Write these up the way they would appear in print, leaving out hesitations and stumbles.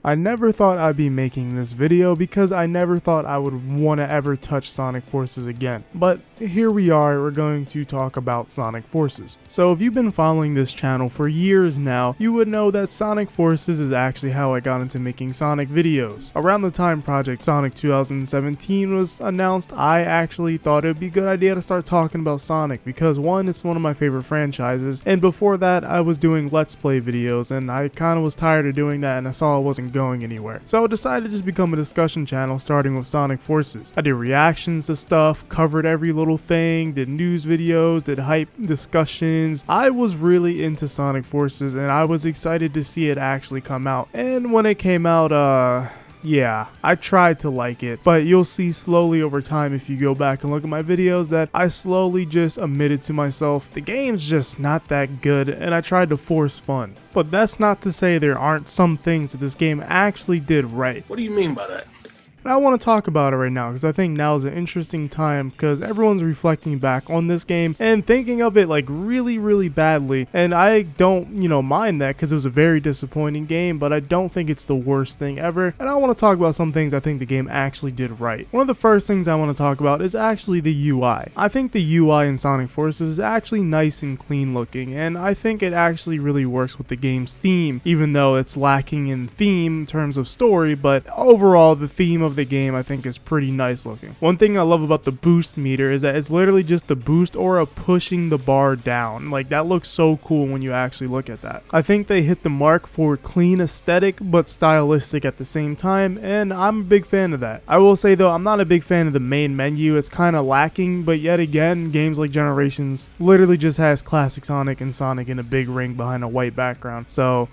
I never thought I'd be making this video because I never thought I would want to ever touch Sonic Forces again. But here we are, we're going to talk about Sonic Forces. So if you've been following this channel for years now, you would know that Sonic Forces is actually how I got into making Sonic videos. Around the time Project Sonic 2017 was announced, I actually thought it would be a good idea to start talking about Sonic because one, it's one of my favorite franchises, and before that I was doing Let's Play videos and I kind of was tired of doing that and I saw I wasn't going anywhere. So I decided to just become a discussion channel starting with Sonic Forces. I did reactions to stuff, covered every little thing, did news videos, did hype discussions. I was really into Sonic Forces and I was excited to see it actually come out. And when it came out, yeah, I tried to like it, but you'll see slowly over time if you go back and look at my videos that I slowly just admitted to myself, the game's just not that good, and I tried to force fun. But that's not to say there aren't some things that this game actually did right. What do you mean by that? And I want to talk about it right now because I think now is an interesting time because everyone's reflecting back on this game and thinking of it like really badly, and I don't mind that because it was a very disappointing game, but I don't think it's the worst thing ever. And I want to talk about some things I think the game actually did right. One of the first things I want to talk about is actually the UI. I think the UI in Sonic Forces is actually nice and clean looking, and I think it actually really works with the game's theme, even though it's lacking in theme in terms of story, but overall the theme of the game I think is pretty nice looking. One thing I love about the boost meter is that it's literally just the boost aura pushing the bar down. Like, that looks so cool when you actually look at that. I think they hit the mark for clean aesthetic but stylistic at the same time, and I'm a big fan of that. I will say though, I'm not a big fan of the main menu. It's kind of lacking, but yet again, games like Generations literally just has classic Sonic and Sonic in a big ring behind a white background. So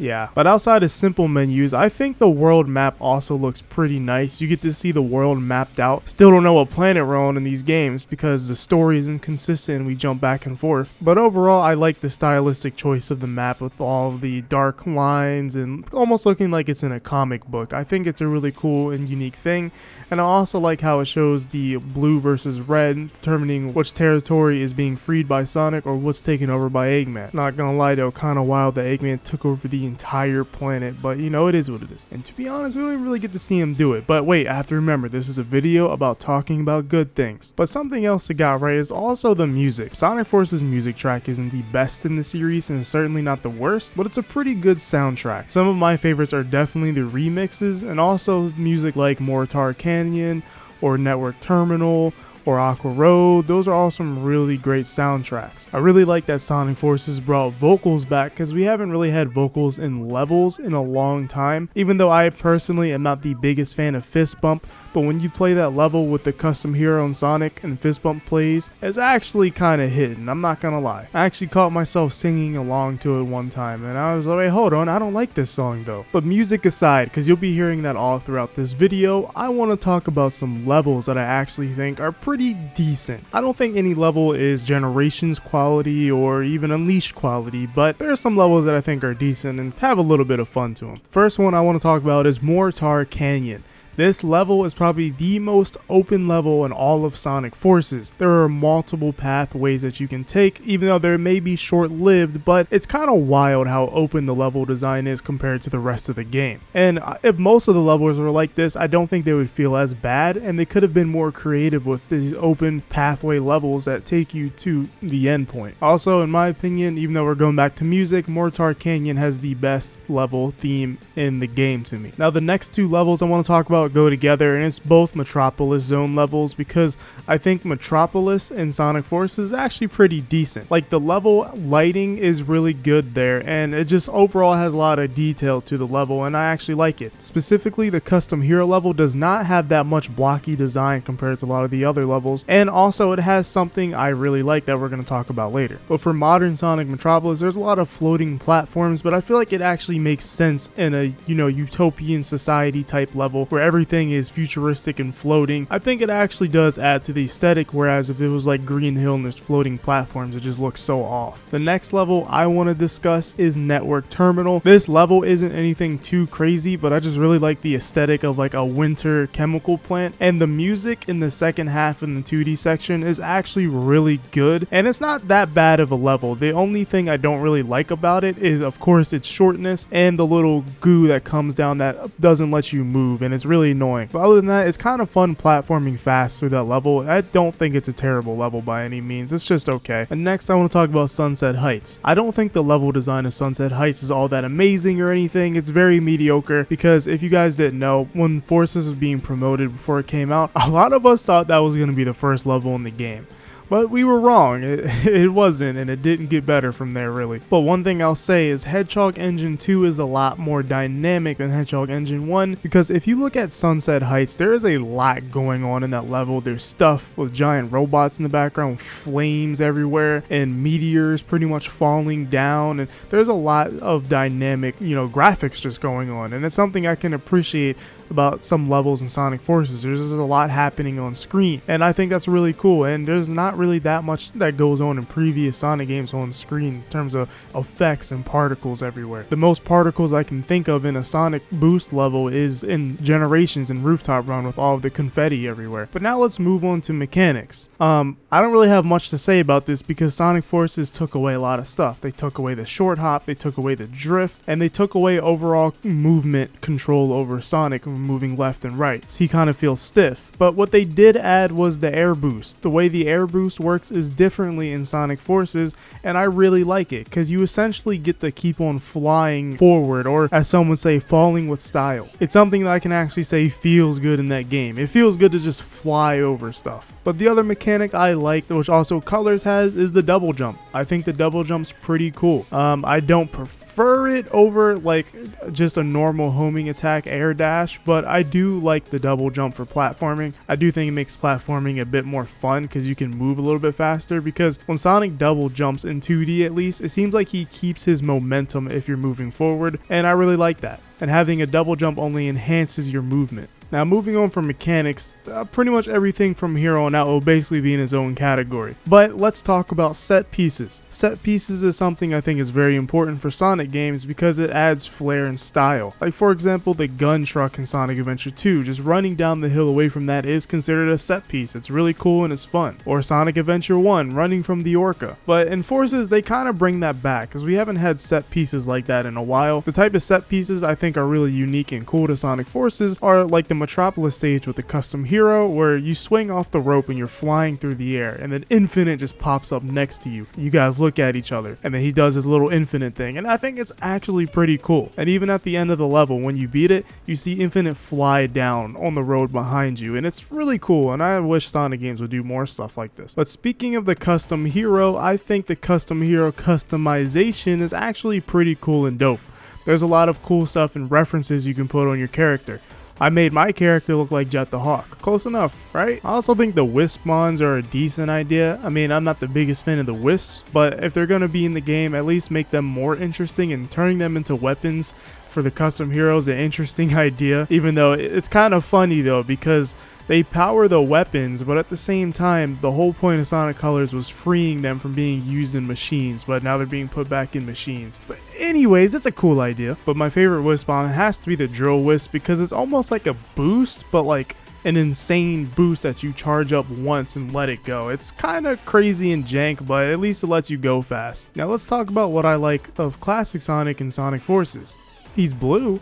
yeah, but outside of simple menus, I think the world map also looks pretty nice. You get to see the world mapped out. Still don't know what planet we're on in these games because the story is inconsistent and we jump back and forth. But overall, I like the stylistic choice of the map with all of the dark lines and almost looking like it's in a comic book. I think it's a really cool and unique thing. And I also like how it shows the blue versus red, determining which territory is being freed by Sonic or what's taken over by Eggman. Not gonna lie though, kinda wild that Eggman took over the entire planet, but you know, it is what it is. And to be honest, we don't really get to see him do it. But wait, I have to remember, this is a video about talking about good things. But something else that got right is also the music. Sonic Forces music track isn't the best in the series and certainly not the worst, but it's a pretty good soundtrack. Some of my favorites are definitely the remixes and also music like Mortar Canyon or Network Terminal or Aqua Road. Those are all some really great soundtracks. I really like that Sonic Forces brought vocals back because we haven't really had vocals in levels in a long time, even though I personally am not the biggest fan of Fist Bump. But when you play that level with the custom hero in Sonic and Fist Bump plays, it's actually kind of hidden, I'm not gonna lie. I actually caught myself singing along to it one time and I was like, wait, hold on, I don't like this song though. But music aside, because you'll be hearing that all throughout this video, I want to talk about some levels that I actually think are pretty decent. I don't think any level is Generations quality or even Unleashed quality, but there are some levels that I think are decent and have a little bit of fun to them. First one I want to talk about is Mortar Canyon. This level is probably the most open level in all of Sonic Forces. There are multiple pathways that you can take, even though they may be short-lived, but it's kind of wild how open the level design is compared to the rest of the game. And if most of the levels were like this, I don't think they would feel as bad, and they could have been more creative with these open pathway levels that take you to the end point. Also, in my opinion, even though we're going back to music, Mortar Canyon has the best level theme in the game to me. Now, the next two levels I want to talk about go together, and it's both Metropolis Zone levels because I think Metropolis and Sonic Forces is actually pretty decent. Like, the level lighting is really good there, and it just overall has a lot of detail to the level, and I actually like it. Specifically, the custom hero level does not have that much blocky design compared to a lot of the other levels, and also it has something I really like that we're going to talk about later. But for modern Sonic Metropolis, there's a lot of floating platforms, but I feel like it actually makes sense in a, utopian society type level where everything is futuristic and floating, I think it actually does add to the aesthetic, whereas if it was like Green Hill and there's floating platforms, it just looks so off. The next level I want to discuss is Network Terminal. This level isn't anything too crazy, but I just really like the aesthetic of like a winter chemical plant, and the music in the second half in the 2D section is actually really good, and it's not that bad of a level. The only thing I don't really like about it is, of course, its shortness and the little goo that comes down that doesn't let you move, and it's really annoying. But other than that, it's kind of fun platforming fast through that level. I don't think it's a terrible level by any means. It's just okay. And next I want to talk about Sunset Heights. I don't think the level design of Sunset Heights is all that amazing or anything. It's very mediocre, because if you guys didn't know, when Forces was being promoted before it came out, a lot of us thought that was going to be the first level in the game. But we were wrong, it wasn't, and it didn't get better from there really. But one thing I'll say is Hedgehog Engine 2 is a lot more dynamic than Hedgehog Engine 1, because if you look at Sunset Heights, there is a lot going on in that level. There's stuff with giant robots in the background, flames everywhere, and meteors pretty much falling down, and there's a lot of dynamic, graphics just going on, and it's something I can appreciate about some levels in Sonic Forces. There's just a lot happening on screen, and I think that's really cool, and there's not really that much that goes on in previous Sonic games on screen in terms of effects and particles everywhere. The most particles I can think of in a Sonic Boost level is in Generations and Rooftop Run with all of the confetti everywhere. But now let's move on to mechanics. I don't really have much to say about this because Sonic Forces took away a lot of stuff. They took away the short hop, they took away the drift, and they took away overall movement control over Sonic moving left and right, so he kind of feels stiff. But what they did add was the air boost. The way the air boost works is differently in Sonic Forces, and I really like it because you essentially get to keep on flying forward, or as some would say, falling with style. It's something that I can actually say feels good in that game. It feels good to just fly over stuff. But the other mechanic I like, which also Colors has, is the double jump. I think the double jump's pretty cool. I don't prefer it over like just a normal homing attack air dash, but I do like the double jump for platforming. I do think it makes platforming a bit more fun because you can move a little bit faster, because when Sonic double jumps in 2D at least, it seems like he keeps his momentum if you're moving forward, and I really like that. And having a double jump only enhances your movement. Now moving on from mechanics, pretty much everything from here on out will basically be in its own category. But let's talk about set pieces. Set pieces is something I think is very important for Sonic games because it adds flair and style. Like for example, the gun truck in Sonic Adventure 2, just running down the hill away from that is considered a set piece. It's really cool and it's fun. Or Sonic Adventure 1, running from the Orca. But in Forces, they kind of bring that back because we haven't had set pieces like that in a while. The type of set pieces I think are really unique and cool to Sonic Forces are like the Metropolis stage with the custom hero, where you swing off the rope and you're flying through the air, and then Infinite just pops up next to you. You guys look at each other, and then he does his little Infinite thing, and I think it's actually pretty cool. And even at the end of the level, when you beat it, you see Infinite fly down on the road behind you, and it's really cool, and I wish Sonic games would do more stuff like this. But speaking of the custom hero, I think the custom hero customization is actually pretty cool and dope. There's a lot of cool stuff and references you can put on your character. I made my character look like Jet the Hawk. Close enough, right? I also think the Wisp mons are a decent idea. I mean, I'm not the biggest fan of the Wisps, but if they're going to be in the game, at least make them more interesting, and turning them into weapons for the custom heroes an interesting idea. Even though it's kind of funny though, because they power the weapons, but at the same time, the whole point of Sonic Colors was freeing them from being used in machines, but now they're being put back in machines. But anyways, it's a cool idea. But my favorite Wisp bomb has to be the Drill Wisp, because it's almost like a boost, but like an insane boost that you charge up once and let it go. It's kind of crazy and jank, but at least it lets you go fast. Now let's talk about what I like of Classic Sonic and Sonic Forces. He's blue.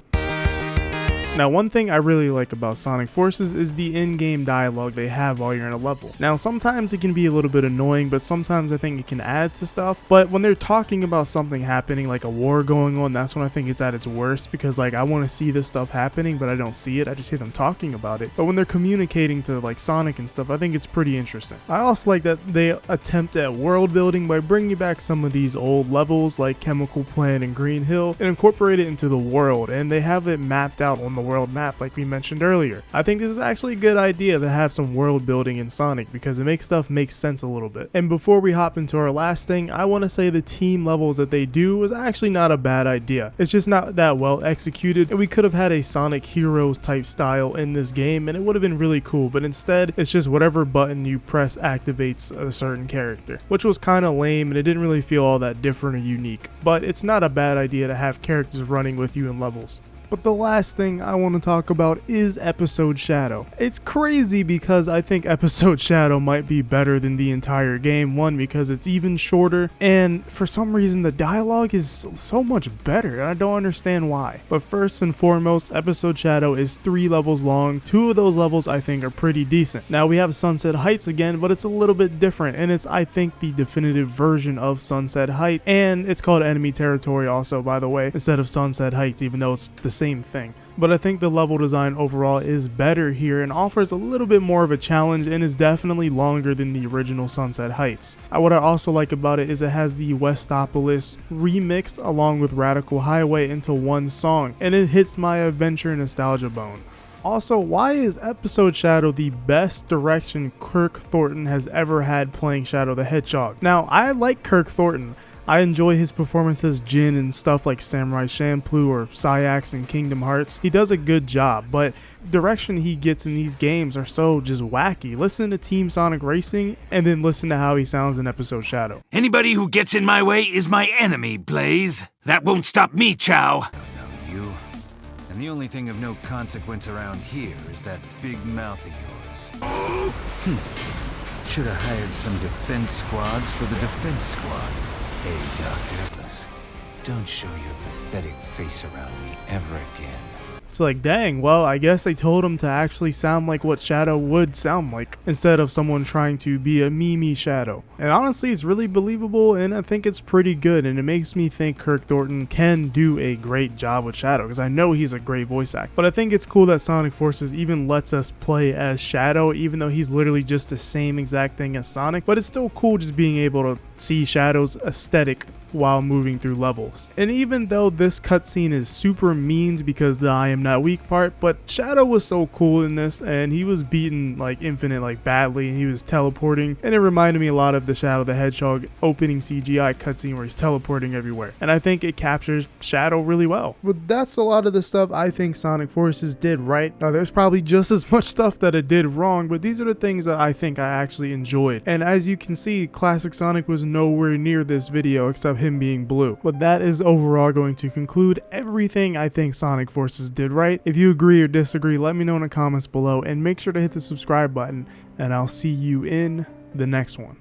Now, one thing I really like about Sonic Forces is the in-game dialogue they have while you're in a level. Now, sometimes it can be a little bit annoying, but sometimes I think it can add to stuff. But when they're talking about something happening, like a war going on, that's when I think it's at its worst, because like I want to see this stuff happening, but I don't see it. I just hear them talking about it. But when they're communicating to like Sonic and stuff, I think it's pretty interesting. I also like that they attempt at world building by bringing back some of these old levels like Chemical Plant and Green Hill and incorporate it into the world, and they have it mapped out on the world map like we mentioned earlier. I think this is actually a good idea to have some world building in Sonic because it makes stuff make sense a little bit. And before we hop into our last thing, I want to say the team levels that they do was actually not a bad idea. It's just not that well executed, and we could have had a Sonic Heroes type style in this game and it would have been really cool, but instead it's just whatever button you press activates a certain character, which was kind of lame and it didn't really feel all that different or unique. But it's not a bad idea to have characters running with you in levels. But the last thing I want to talk about is Episode Shadow. It's crazy because I think Episode Shadow might be better than the entire game. One, because it's even shorter, and for some reason the dialogue is so much better, and I don't understand why. But first and foremost, Episode Shadow is 3 levels long. 2 of those levels I think are pretty decent. Now we have Sunset Heights again, but it's a little bit different, and it's I think the definitive version of Sunset Heights, and it's called Enemy Territory also, by the way, instead of Sunset Heights, even though it's the same thing. But I think the level design overall is better here and offers a little bit more of a challenge and is definitely longer than the original Sunset Heights. What I also like about it is it has the Westopolis remixed along with Radical Highway into one song, and it hits my adventure nostalgia bone. Also, why is Episode Shadow the best direction Kirk Thornton has ever had playing Shadow the Hedgehog? Now, I like Kirk Thornton. I enjoy his performance as Jin and stuff like Samurai Champloo or Sayax in Kingdom Hearts. He does a good job, but direction he gets in these games are so just wacky. Listen to Team Sonic Racing and then listen to how he sounds in Episode Shadow. Anybody who gets in my way is my enemy, Blaze. That won't stop me, Chow. No, you. And the only thing of no consequence around here is that big mouth of yours. Should have hired some defense squads for the defense squad. Hey, Doctor, don't show your pathetic face around me ever again. It's like, dang, well, I guess they told him to actually sound like what Shadow would sound like, instead of someone trying to be a Mimi Shadow. And honestly, it's really believable, and I think it's pretty good, and it makes me think Kirk Thornton can do a great job with Shadow, because I know he's a great voice actor. But I think it's cool that Sonic Forces even lets us play as Shadow, even though he's literally just the same exact thing as Sonic, but it's still cool just being able to see Shadow's aesthetic while moving through levels. And even though this cutscene is super memed because the I am not weak part, but Shadow was so cool in this, and he was beaten like Infinite like badly, and he was teleporting, and it reminded me a lot of the Shadow the Hedgehog opening CGI cutscene where he's teleporting everywhere, and I think it captures Shadow really well. But that's a lot of the stuff I think Sonic Forces did right. Now there's probably just as much stuff that it did wrong, but these are the things that I think I actually enjoyed. And as you can see, Classic Sonic was nowhere near this video except him being blue. But that is overall going to conclude everything I think Sonic Forces did right. If you agree or disagree, let me know in the comments below, and make sure to hit the subscribe button, and I'll see you in the next one.